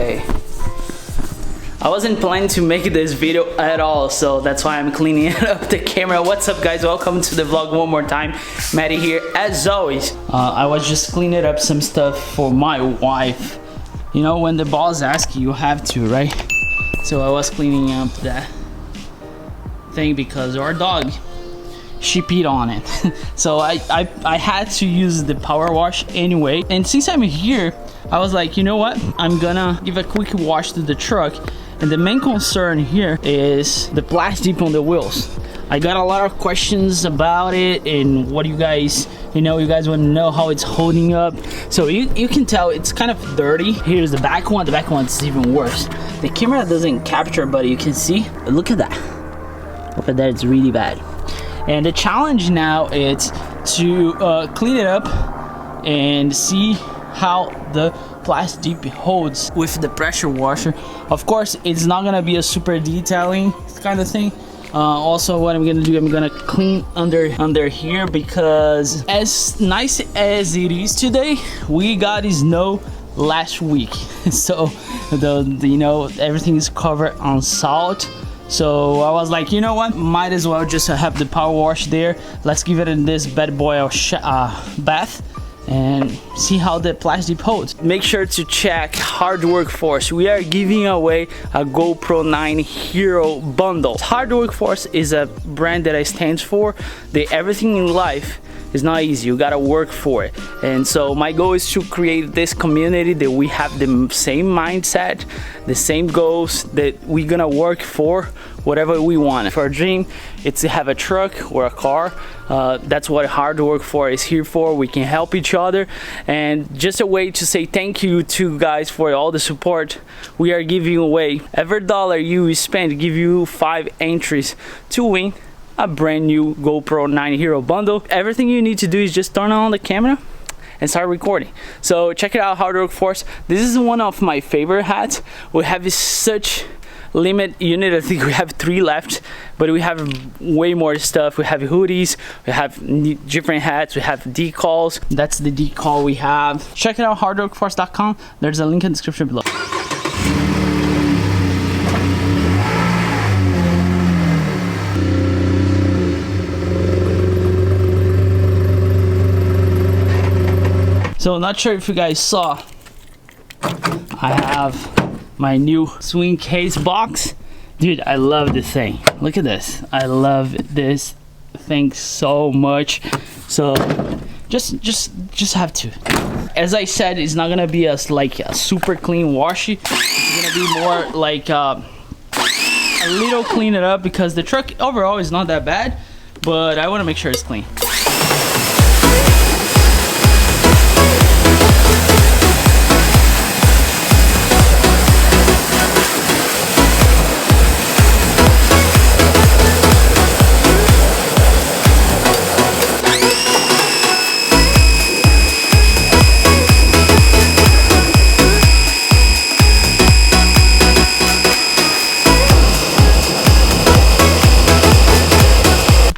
Okay. I wasn't planning to make this video at all, so that's why I'm cleaning up the camera. What's up, guys? Welcome to the vlog one more time. Matty here, as always. I was just cleaning up some stuff for my wife. You know, when the boss asks you, you have to, right? So I was cleaning up that thing because our dog, she peed on it. So I had to use the power wash anyway. And since I'm here, I was like, you know what? I'm gonna give a quick wash to the truck. And the main concern here is the PlastiDip on the wheels. I got a lot of questions about it and what you guys, you guys want to know how it's holding up. So you can tell it's kind of dirty. Here's the back one. The back one's even worse. The camera doesn't capture, but you can see. Look at that. Look at that, it's really bad. And the challenge now is to clean it up and see how the PlastiDip holds with the pressure washer. Of course, it's not gonna be a super detailing kind of thing. Also, what I'm gonna do, I'm gonna clean under here, because as nice as it is today, we got snow last week. So everything is covered on salt. So I was like, you know what, might as well just have the power wash there. Let's give it in this bad boy bath and see how the PlastiDip holds. Make sure to check Hard Workforce. We are giving away a GoPro 9 Hero bundle. Hard Workforce is a brand that I stand for. Everything in life is not easy, you gotta work for it. And so my goal is to create this community that we have the same mindset, the same goals, that we're gonna work for whatever we want. If our dream is to have a truck or a car, that's what Hard Workforce is here for. We can help each other, and just a way to say thank you to guys for all the support. We are giving away every dollar you spend, give you 5 entries to win a brand new GoPro 9 Hero bundle. Everything you need to do is just turn on the camera and start recording. So check it out, Hard Workforce. This is one of my favorite hats. We have such limit unit. I think we have 3 left, but we have way more stuff. We have hoodies, we have different hats, we have decals. That's the decal we have. Check it out, hardworkforce.com. There's a link in the description below. So not sure if you guys saw, I have my new swing case box. Dude, I love this thing. Look at this. I love this thing so much. So just have to. As I said, it's not gonna be a super clean washy. It's gonna be more like a little clean it up, because the truck overall is not that bad, but I want to make sure it's clean.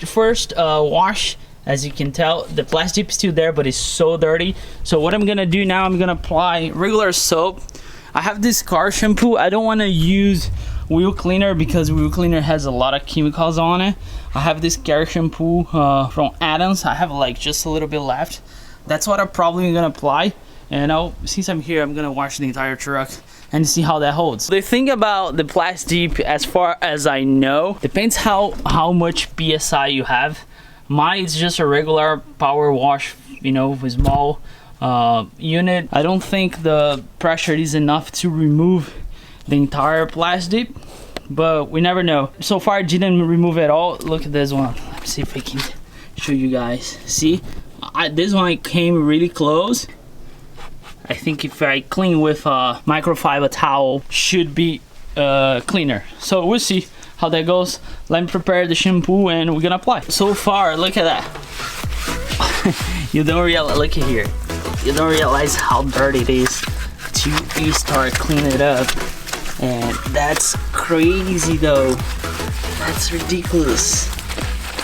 First wash, as you can tell, the PlastiDip is still there, but it's so dirty. So what I'm gonna do now, I'm gonna apply regular soap. I have this car shampoo. I don't want to use wheel cleaner because wheel cleaner has a lot of chemicals on it. I have this car shampoo from Adams. I have like just a little bit left. That's what I'm probably gonna apply. And since I'm here, I'm gonna wash the entire truck and see how that holds. The thing about the PlastiDip, as far as I know, depends how much PSI you have. Mine is just a regular power wash, with small unit. I don't think the pressure is enough to remove the entire PlastiDip, but we never know. So far, I didn't remove it all. Look at this one. Let me see if I can show you guys. See, this one came really close. I think if I clean with a microfiber towel, should be cleaner. So we'll see how that goes. Let me prepare the shampoo and we're gonna apply. So far, look at that. You don't realize, look at here. You don't realize how dirty it is till you start cleaning it up. And that's crazy though. That's ridiculous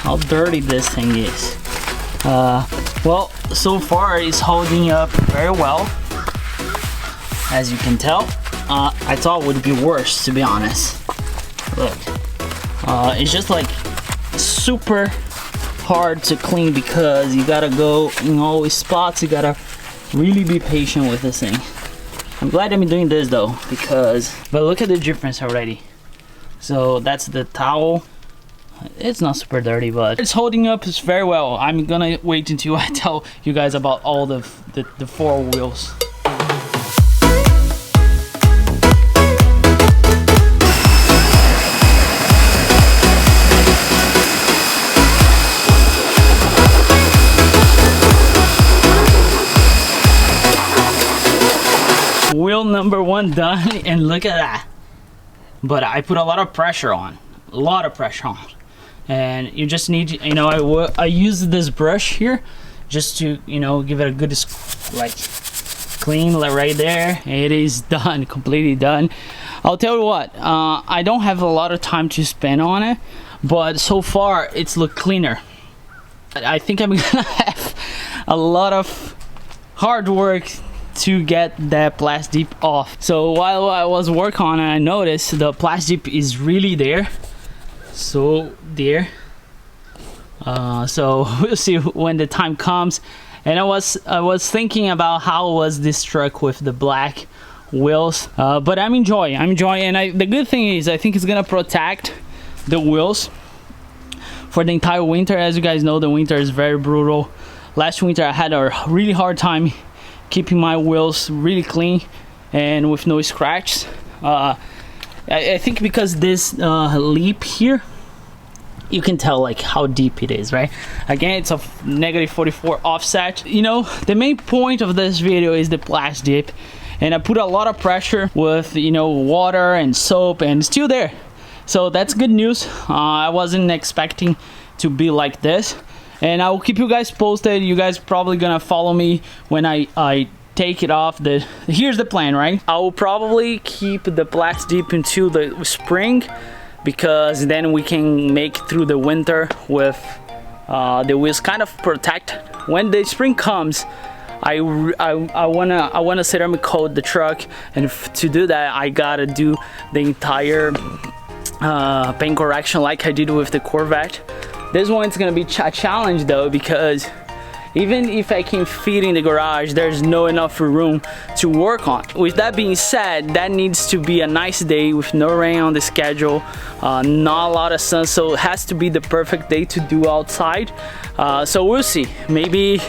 how dirty this thing is. Well, so far it's holding up very well, as you can tell. I thought would be worse, to be honest. Look, it's just like super hard to clean because you gotta go in all these spots. You gotta really be patient with this thing. I'm glad I'm doing this though, but look at the difference already. So that's the towel. It's not super dirty, but it's holding up very well. I'm gonna wait until I tell you guys about all the 4 wheels. Wheel number 1 done, and look at that. But I put a lot of pressure on, and you just need, you know, I use this brush here just to, you know, give it a good like clean right there. It is done, completely done. I'll tell you what, I don't have a lot of time to spend on it, but so far it's looked cleaner. I think I'm gonna have a lot of hard work to get that PlastiDip off. So while I was working on it, I noticed the PlastiDip is really there. So there. So we'll see when the time comes. And I was thinking about how was this truck with the black wheels, but I'm enjoying. And the good thing is I think it's gonna protect the wheels for the entire winter. As you guys know, the winter is very brutal. Last winter I had a really hard time keeping my wheels really clean and with no scratches. I think because this lip here, you can tell like how deep it is, right? Again, it's a -44 offset. You know, the main point of this video is the PlastiDip, and I put a lot of pressure with, you know, water and soap, and it's still there. So that's good news. I wasn't expecting to be like this. And I will keep you guys posted. You guys probably gonna follow me when I take it off. Here's the plan, right? I will probably keep the PlastiDip until the spring, because then we can make it through the winter with the wheels kind of protected. When the spring comes, I wanna ceramic coat the truck, and to do that I gotta do the entire paint correction like I did with the Corvette. This one's gonna be a challenge though, because even if I can fit in the garage, there's no enough room to work on. With that being said, that needs to be a nice day with no rain on the schedule, not a lot of sun, so it has to be the perfect day to do outside. So we'll see, maybe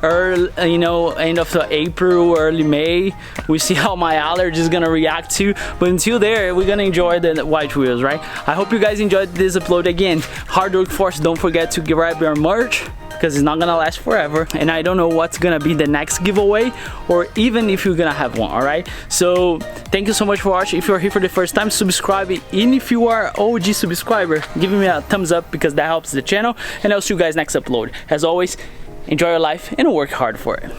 early, you know, end of April, early May. We see how my allergy is gonna react to, but until there we're gonna enjoy the white wheels, right? I hope you guys enjoyed this upload. Again, hard work force. Don't forget to grab your merch, because it's not gonna last forever, and I don't know what's gonna be the next giveaway, or even if you're gonna have one. All right, so thank you so much for watching. If you're here for the first time, subscribe, and if you are OG subscriber, give me a thumbs up, because that helps the channel, and I'll see you guys next upload. As always, enjoy your life and work hard for it.